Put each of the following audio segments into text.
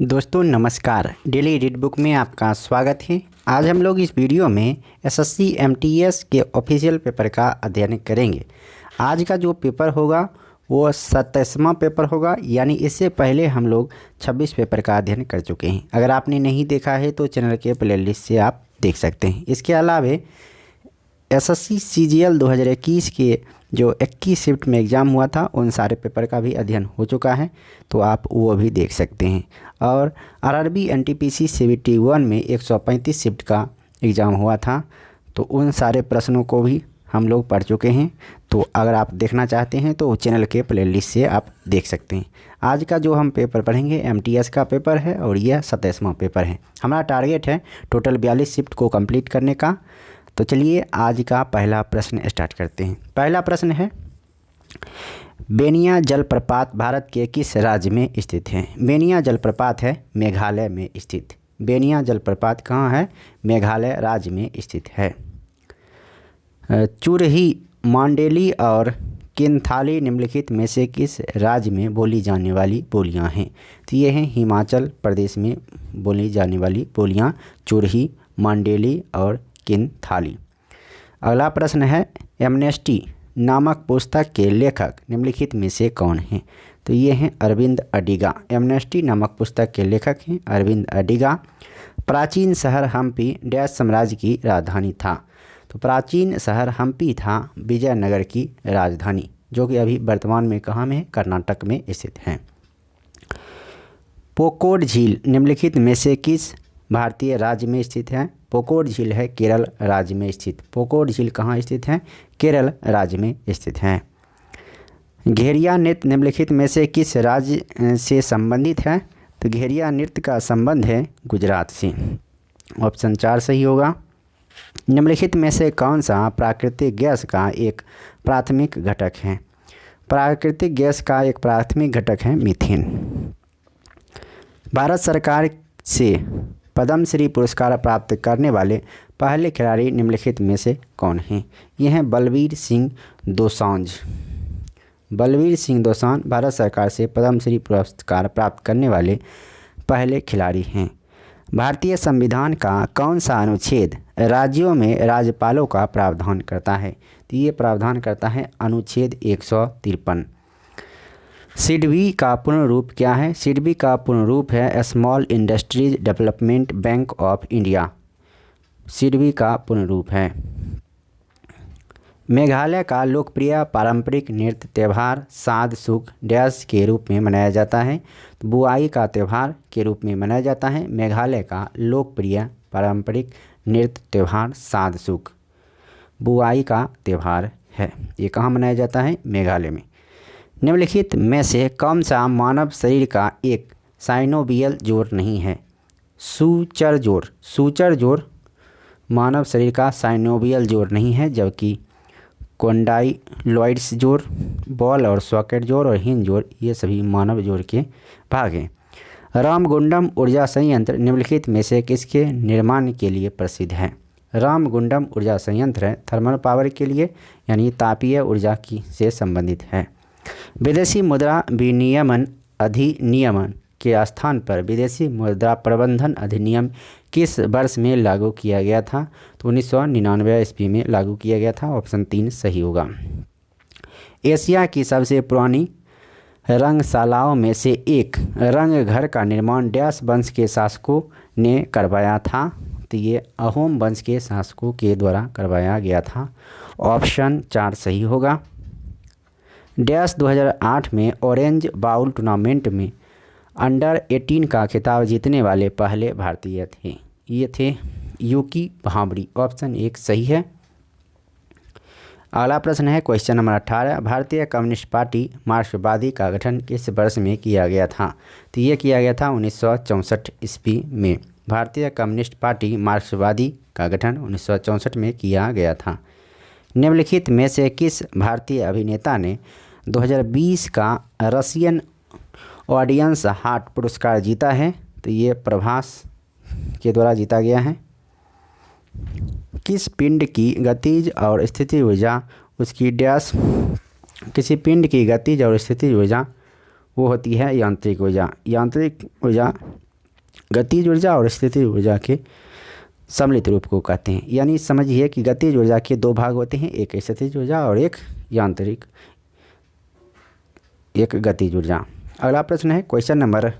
दोस्तों नमस्कार, daily read book में आपका स्वागत है। आज हम लोग इस वीडियो में एसएससी एमटीएस के ऑफिशियल पेपर का अध्ययन करेंगे। आज का जो पेपर होगा वो 27वां पेपर होगा, यानी इससे पहले हम लोग 26 पेपर का अध्ययन कर चुके हैं। अगर आपने नहीं देखा है तो चैनल के प्लेलिस्ट से आप देख सकते हैं। इसके अलावा एसएससी सीजीएल 2021 के जो 21 शिफ्ट में एग्ज़ाम हुआ था उन सारे पेपर का भी अध्ययन हो चुका है, तो आप वो भी देख सकते हैं। और आरआरबी एनटीपीसी सीबीटी 1 में 135 शिफ्ट का एग्ज़ाम हुआ था, तो उन सारे प्रश्नों को भी हम लोग पढ़ चुके हैं। तो अगर आप देखना चाहते हैं तो चैनल के प्लेलिस्ट से आप देख सकते हैं। आज का जो हम पेपर पढ़ेंगे एमटीएस का पेपर है और यह 27वां पेपर है। हमारा टारगेट है टोटल 42 शिफ्ट को कंप्लीट करने का। तो चलिए आज का पहला प्रश्न स्टार्ट करते हैं। पहला प्रश्न है, बेनिया जलप्रपात भारत के किस राज्य में स्थित है? बेनिया जलप्रपात है मेघालय में स्थित। बेनिया जलप्रपात कहाँ है? मेघालय राज्य में स्थित है। चुरही, मांडेली और किन्थाली निम्नलिखित में से किस राज्य में बोली जाने वाली बोलियां हैं? तो ये हैं हिमाचल प्रदेश में बोली जाने वाली बोलियां, चुरही, मांडेली और किन्थाली। अगला प्रश्न है, एमनेस्टी नामक पुस्तक के लेखक निम्नलिखित में से कौन हैं? तो ये हैं अरविंद अडिगा। एमनेस्टी नामक पुस्तक के लेखक हैं अरविंद अडिगा। प्राचीन शहर हम्पी डैश साम्राज्य की राजधानी था? तो प्राचीन शहर हम्पी था विजयनगर की राजधानी, जो कि अभी वर्तमान में कहाँ में है? कर्नाटक में स्थित है। पोकोड झील निम्नलिखित में से किस भारतीय राज्य में स्थित है? पोकोड झील है केरल राज्य में स्थित। पोकोड झील कहाँ स्थित है? केरल राज्य में स्थित है। घेरिया नृत्य निम्नलिखित में से किस राज्य से संबंधित है? तो घेरिया नृत्य का संबंध है गुजरात से। ऑप्शन 4 सही होगा। निम्नलिखित में से कौन सा प्राकृतिक गैस का एक प्राथमिक घटक है? प्राकृतिक गैस का एक प्राथमिक घटक है मीथेन। भारत सरकार से पद्मश्री पुरस्कार प्राप्त करने वाले पहले खिलाड़ी निम्नलिखित में से कौन हैं? ये हैं बलवीर सिंह दोसांझ। बलवीर सिंह दोसांझ भारत सरकार से पद्मश्री पुरस्कार प्राप्त करने वाले पहले खिलाड़ी हैं। भारतीय संविधान का कौन सा अनुच्छेद राज्यों में राज्यपालों का प्रावधान करता है? तो ये प्रावधान करता है अनुच्छेद 153। सिडबी का पूर्ण रूप क्या है? सिडबी का पूर्ण रूप है small industries development bank of India. SIDBI का पूर्ण रूप है। मेघालय का लोकप्रिय पारंपरिक नृत्य त्यौहार साद सुख डैश के रूप में मनाया जाता है? तो बुआई का त्यौहार के रूप में मनाया जाता है। मेघालय का लोकप्रिय पारंपरिक नृत्य त्यौहार साद सुख बुआई का त्यौहार है। ये कहाँ मनाया जाता है? मेघालय में। निम्नलिखित में से कौन सा मानव शरीर का एक साइनोवियल जोड़ नहीं है? सूचर जोड़। सूचर जोड़ मानव शरीर का साइनोवियल जोड़ नहीं है, जबकि कोंडाइलॉइड्स जोड़, बॉल और सॉकेट जोड़ और हिंज जोड़ ये सभी मानव जोड़ के भाग हैं। रामगुंडम ऊर्जा संयंत्र निम्नलिखित में से किसके निर्माण के लिए प्रसिद्ध है? रामगुंडम ऊर्जा संयंत्र थर्मल पावर के लिए यानी तापीय ऊर्जा की से संबंधित है। विदेशी मुद्रा विनियमन अधिनियम के स्थान पर विदेशी मुद्रा प्रबंधन अधिनियम किस वर्ष में लागू किया गया था? तो 1999 ईस्वी में लागू किया गया था। ऑप्शन 3 सही होगा। एशिया की सबसे पुरानी रंगशालाओं में से एक रंग घर का निर्माण डैश वंश के शासकों ने करवाया था? तो ये अहोम वंश के शासकों के द्वारा करवाया गया था। ऑप्शन 4 सही होगा। डैश 2008 में ऑरेंज बाउल टूर्नामेंट में अंडर 18 का खिताब जीतने वाले पहले भारतीय थे? ये थे यूकी भांबरी। ऑप्शन 1 सही है। अगला प्रश्न है क्वेश्चन नंबर 18, भारतीय कम्युनिस्ट पार्टी मार्क्सवादी का गठन किस वर्ष में किया गया था? तो ये किया गया था 1964 ईस्वी में। भारतीय कम्युनिस्ट पार्टी मार्क्सवादी का गठन 1964 में किया गया था। निम्नलिखित में से किस भारतीय अभिनेता ने 2020 का रशियन ऑडियंस हार्ट पुरस्कार जीता है? तो ये प्रभास के द्वारा जीता गया है। किस पिंड की गतिज और स्थिति ऊर्जा उसकी डैश? किसी पिंड की गतिज और स्थिति ऊर्जा वो होती है यांत्रिक ऊर्जा। यांत्रिक ऊर्जा गतिज ऊर्जा और स्थितिज ऊर्जा के सम्मिलित रूप को कहते हैं। यानी समझिए कि गतिज ऊर्जा के दो भाग होते हैं, एक स्थितिज ऊर्जा और एक यांत्रिक, एक गतिज ऊर्जा। अगला प्रश्न है क्वेश्चन नंबर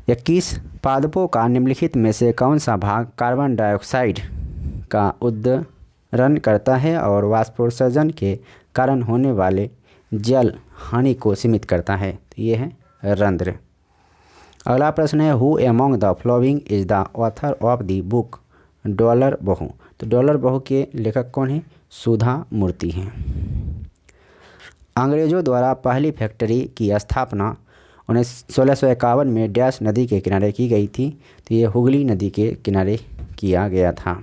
21, पादपों का निम्नलिखित में से कौन सा भाग कार्बन डाइऑक्साइड का उद्धरण करता है और वाष्पोत्सर्जन के कारण होने वाले जल हानि को सीमित करता है? तो ये है रंध्र। अगला प्रश्न है who among the following is the author of the book dollar बहू? तो डॉलर बहू के लेखक कौन है? सुधा मूर्ति हैं। अंग्रेजों द्वारा पहली फैक्ट्री की स्थापना 1651 में डैश नदी के किनारे की गई थी? तो ये हुगली नदी के किनारे किया गया था।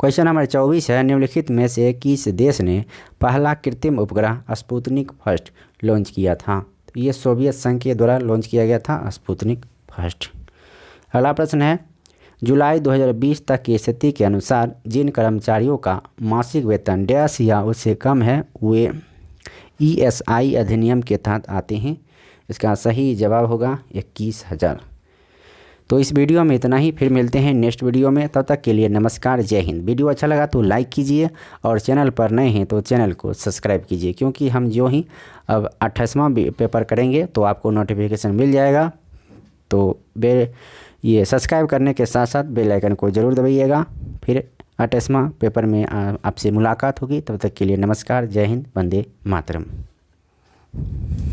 क्वेश्चन नंबर 24 है निम्नलिखित में से किस देश ने पहला कृत्रिम उपग्रह स्पुतनिक फर्स्ट लॉन्च किया था? तो ये सोवियत संघ के द्वारा लॉन्च किया गया था स्पुतनिक फर्स्ट। अगला प्रश्न है जुलाई 2020 तक की स्थिति के अनुसार जिन कर्मचारियों का मासिक वेतन डैश या उससे कम है वे ESI अधिनियम के तहत आते हैं? इसका सही जवाब होगा 21,000। तो इस वीडियो में इतना ही, फिर मिलते हैं नेक्स्ट वीडियो में। तब तक के लिए नमस्कार, जय हिंद। वीडियो अच्छा लगा तो लाइक कीजिए और चैनल पर नए हैं तो चैनल को सब्सक्राइब कीजिए, क्योंकि हम जो ही अब 28वां पेपर करेंगे तो आपको नोटिफिकेशन मिल जाएगा। तो ये सब्सक्राइब करने के साथ साथ बेल आइकन को ज़रूर दबाइएगा। फिर 28वां पेपर में आपसे मुलाकात होगी। तब तक के लिए नमस्कार, जय हिंद, वंदे मातरम।